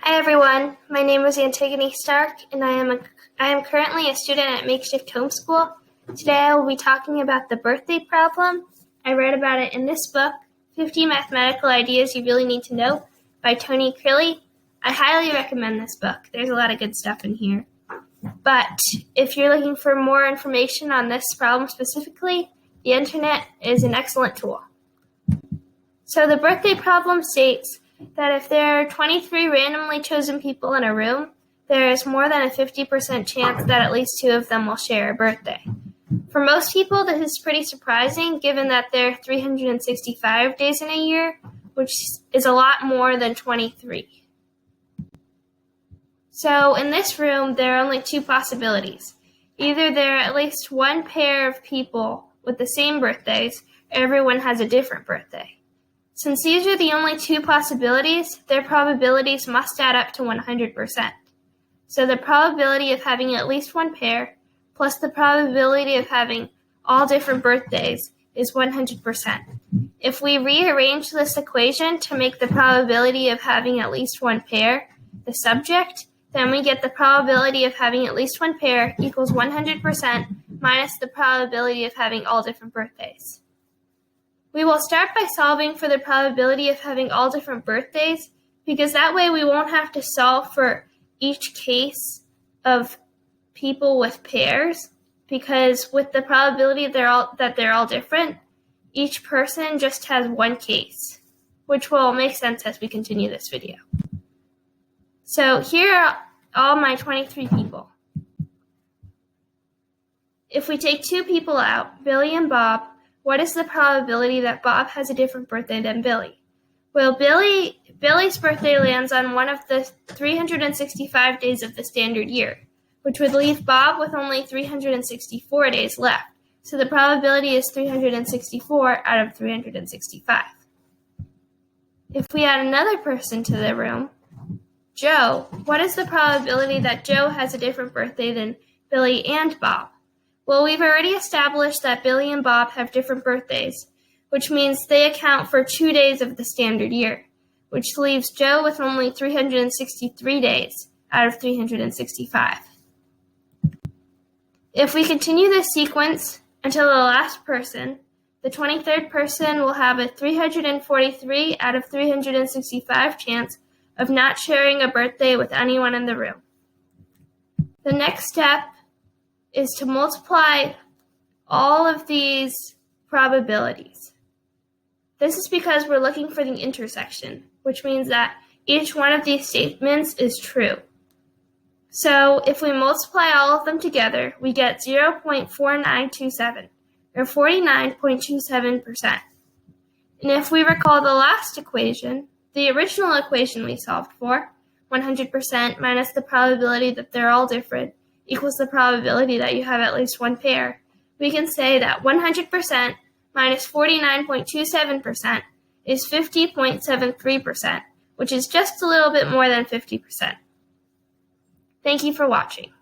Hi everyone, my name is Antigone Stark and I am currently a student at Makeshift Homeschool. Today I will be talking about the birthday problem. I read about it in this book, 50 Mathematical Ideas You Really Need to Know by Tony Crilly. I highly recommend this book. There's a lot of good stuff in here. But if you're looking for more information on this problem specifically, the internet is an excellent tool. So the birthday problem states that if there are 23 randomly chosen people in a room, there is more than a 50% chance that at least two of them will share a birthday. For most people, this is pretty surprising given that there are 365 days in a year, which is a lot more than 23. So in this room, there are only two possibilities. Either there are at least one pair of people with the same birthdays, or everyone has a different birthday. Since these are the only two possibilities, their probabilities must add up to 100%. So the probability of having at least one pair plus the probability of having all different birthdays is 100%. If we rearrange this equation to make the probability of having at least one pair the subject, then we get the probability of having at least one pair equals 100% minus the probability of having all different birthdays. We will start by solving for the probability of having all different birthdays because that way we won't have to solve for each case of people with pairs, because with the probability that they're all different, each person just has one case, which will make sense as we continue this video. So here are all my 23 people. If we take two people out, Billy and Bob, what is the probability that Bob has a different birthday than Billy? Well, Billy's birthday lands on one of the 365 days of the standard year, which would leave Bob with only 364 days left. So the probability is 364 out of 365. If we add another person to the room, Joe, what is the probability that Joe has a different birthday than Billy and Bob? Well, we've already established that Billy and Bob have different birthdays, which means they account for 2 days of the standard year, which leaves Joe with only 363 days out of 365. If we continue this sequence until the last person, the 23rd person will have a 343 out of 365 chance of not sharing a birthday with anyone in the room. The next step is to multiply all of these probabilities. This is because we're looking for the intersection, which means that each one of these statements is true. So if we multiply all of them together, we get 0.4927, or 49.27%. And if we recall the last equation, the original equation we solved for, 100% minus the probability that they're all different, equals the probability that you have at least one pair, we can say that 100% minus 49.27% is 50.73%, which is just a little bit more than 50%. Thank you for watching.